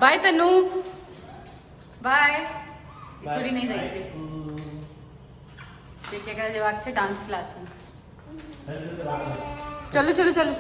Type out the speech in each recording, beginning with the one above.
By Tanu by છોડી નહીં જાય છે તે કેકડા જેવા છે ડાન્સ ક્લાસ चलो चलो चलो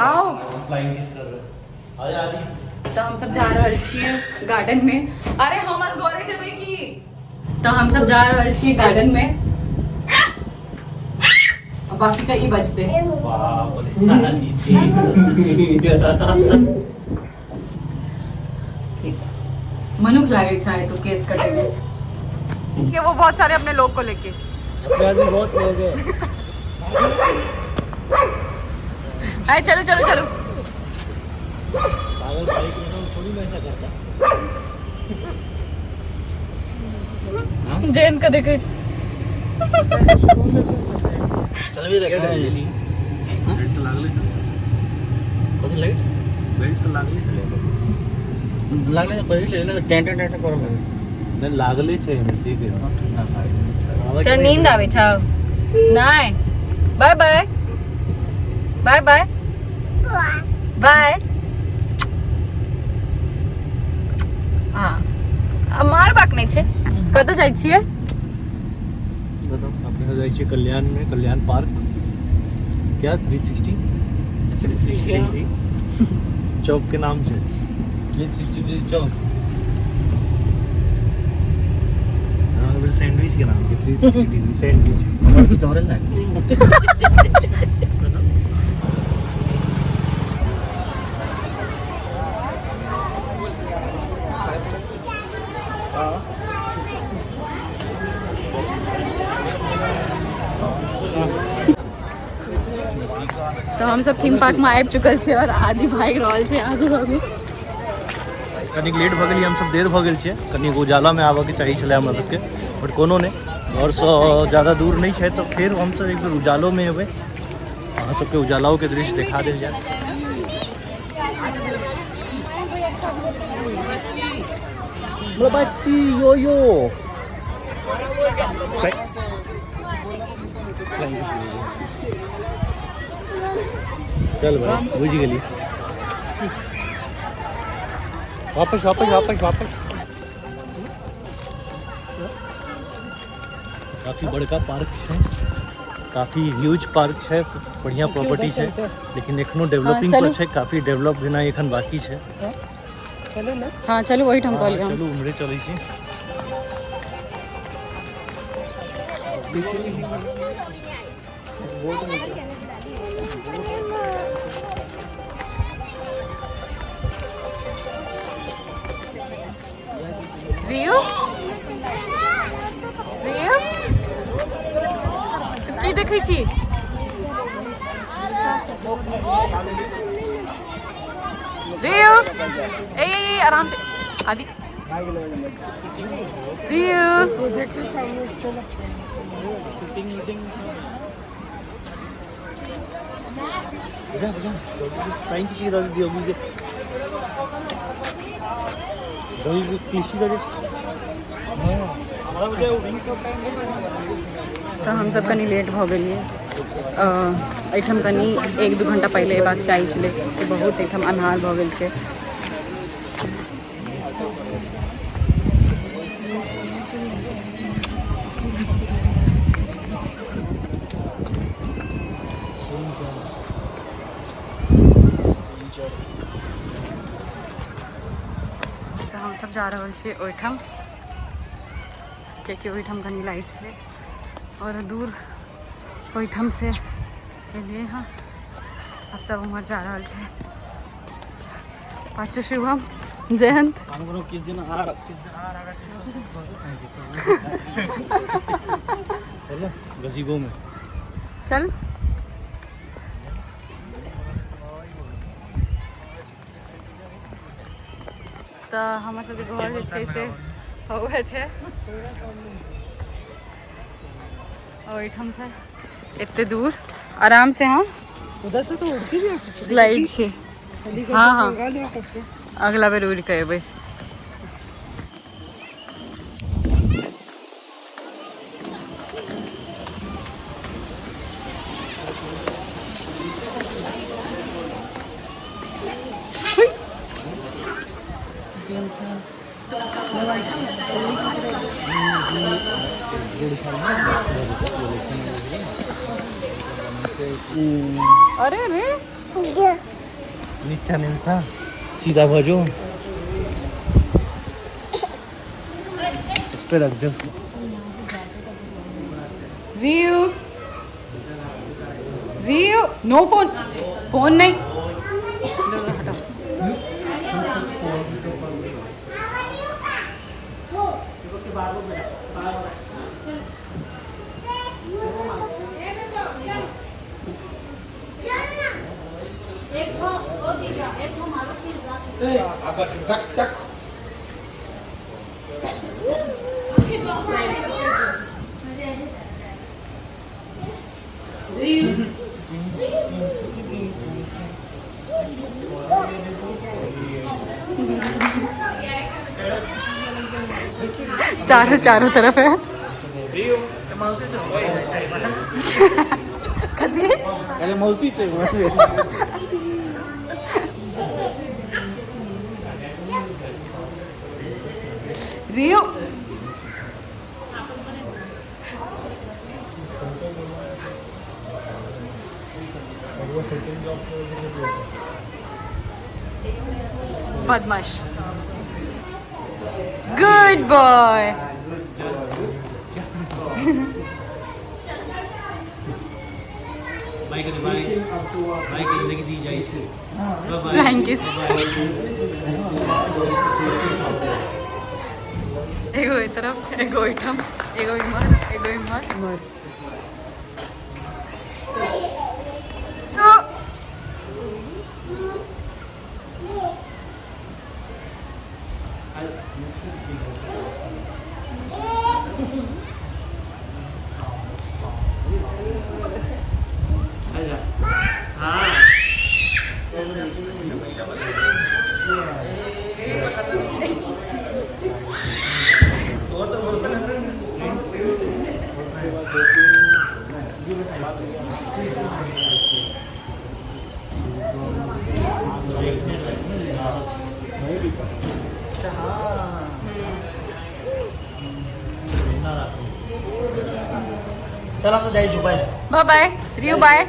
आओ फ्लाइंग किस कर रहे हो आजा आजी तो हम सब जा रहल छिए गार्डन में अरे हम आज गोरे जबै की तो हम सब जा रहल छिए गार्डन में अब बाकी का ई बचते बाप रे नाना जी मनुख लागे छाए तो केस कटेंगे कि वो बहुत सारे अपने लोग को लेके बहुत लोग हैं अरे चलो चलो चलो पागल भाई के नाम थोड़ी मैं ऐसा करता जैन का देखो चल भी रखा है बेल्ट तो लागले कौन लाइट बेल्ट तो लागले लागले तो पहिले लेले टेंट टेंट करो मैं लागले छे मैं सीख गयो तेरा नींद आवे छा नहीं bye bye bye bye bye हाँ मार बाक नहीं छे कतो जाय छिए बताओ આપણે જાય છે કલ્યાણ में कल्याण पार्क क्या 360 चौक के नाम से 360 चौक हाँ सैंडविच के नाम से 360 डिग्री सैंडविच चौरल ना तो हम सब थीम पार्क में आबि चुकल छे और आदि भाग रहल छे आगू आगू कनिक लेट भ गेलिए हम सब देर भ गेल छिए कनिक उजाला में आबे के चाहिए छले हमरा सबके बट कोनो ने और सो ज़्यादा दूर नहीं है तो फिर हम सब एक बार उजालों में हेबे अहाँ सबके उजालाओं के दृश्य दिखा देल जाए बच्ची यो यो चल भाई बुझ गेली वापस वापस वापस वापस काफ़ी बड़का पार्क है काफ़ी ह्यूज पार्क है बढ़िया प्रॉपर्टी है लेकिन एखनो डेवलपिंग पर है काफ़ी डेवलप बिना एखन बाकी है चलो ना हाँ चलो वही हम कहलिए चलू उम्हरे चलै छी रियू रियू तू की देखै छी रियू ए आराम से आदि रियू फ्लाइंग की चीज़ दी होगी तो हम सब कनी लेट भ गेलिए एठम कनी 1-2 घंटा पहले एबाक चाही छलै कि बहुत एठम अन्हार भ गेल छै तो हम सब जा रहल छियै ओहिठाम कियाकि ओहिठाम कनी लाइट छै और दूर ओहिठाम से एलिए हाँ अब सब उमर जा रहल छै पाछू शुभम जयंत किस दिन आ गजीबो में चल तो हमर सबके घर जे छै से होवे छै ओहिठाम से एते दूर आराम से हाँ उधर से तो उड़ के भी आ सकते स्लाइड छे हाँ हाँ हैं। अगला बेर उड़ के एबै अरे अरे नीचा नहीं था सीधा भजो इस पे रख दो view view no phone phone नहीं हटाओ चारों तरफ है कधी अरे मौसी से रियो बदमाश गुड बॉय बाइक लेके दी जाए फ्लाइंग किस एगो ए तरफ एगो इठम एगो इमर तो चला तो जाइए बाय बाय बाय रियो बाय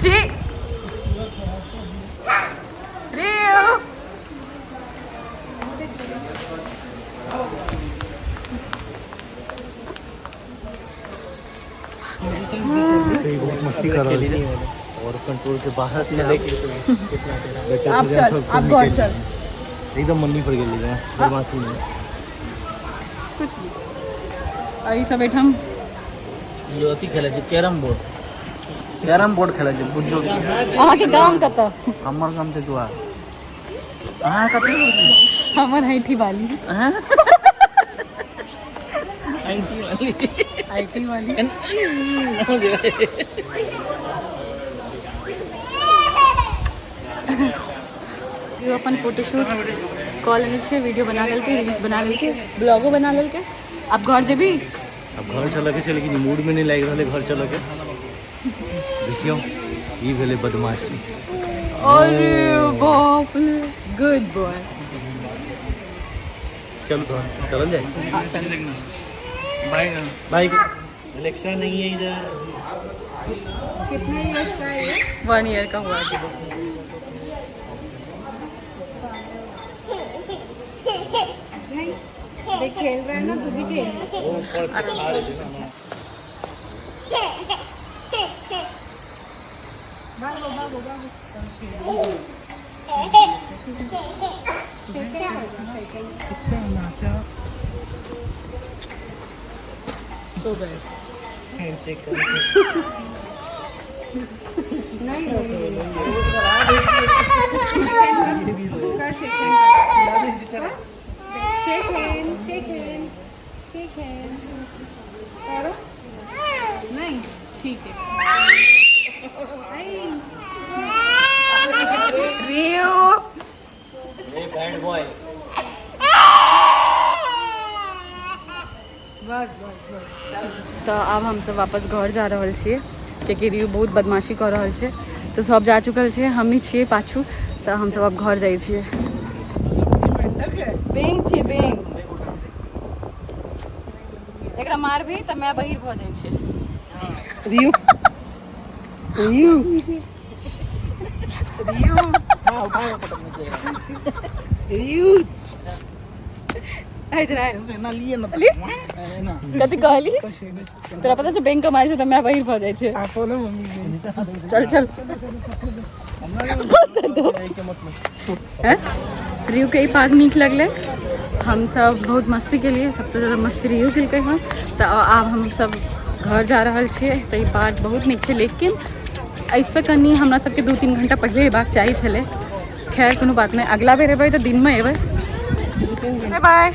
जी रियो बहुत मस्ती कर रहे हैं और कंट्रोल के बाहर से आप घर चल एकदम मन नहीं पड़ गई बदमाशी में और ये सब बैठम यो अथी खेले छै कैरम बोर्ड खेले छै बुझो अहाँ के काम कत हमर काम छै दुआ अहाँ कते हमर हैठी वाली आईटी वाली यो अपन फोटोशूट कॉल लेने छे वीडियो बना लेलके रील्स बना लेलके ब्लॉगो बना लेलके अब घर जेबी अब घर चल के लेकिन मूड में नहीं लाग रहा घर चल के देखियो ये भेले बदमाशी अरे बाप रे गुड बॉय चल तो चल जाए बाय बाय इलेक्शन नहीं है इधर कितने इयर्स का है 1 ईयर का हुआ है देख खेल रहे हैं ना तू भी खेल सो गए हैंडशेक नहीं नहीं ठीक है रियो बैड बॉय। तो अब हम सब वापस घर जा रहल छियै कियाकि रियो बहुत बदमाशी कर रहल छै। तो सब जा चुकल छै, हमही छियै पाछू। तो हम सब अब घर जाइ छियै। बैंक छियै बैंक, एकरा मारबी तऽ मैं बहिर भऽ जाइ छै। रियू रियू रियू हाँ उठाओ पटक मुझे रियू है जरा ना लिए ना ना कथी कहली तोरा पता छै बैंक के मारै छै तऽ मैं बहिर भऽ जाइ छै। आपो ना मम्मी चल चल हैं रियू के ई पाग नीक लगले। हम सब बहुत मस्ती के लिए, सबसे ज़्यादा मस्ती रियू केलकै हँ। तो आब हम सब घर जा रहल छियै। तो ई पार्क बहुत नीक छै, लेकिन ऐसे कनी हमरा सबके 2-3 घंटा पहले अयबाक चाही छलै। खैर कोनो बात नहीं, अगला बेर एबै तो दिन में एबै। Bye bye.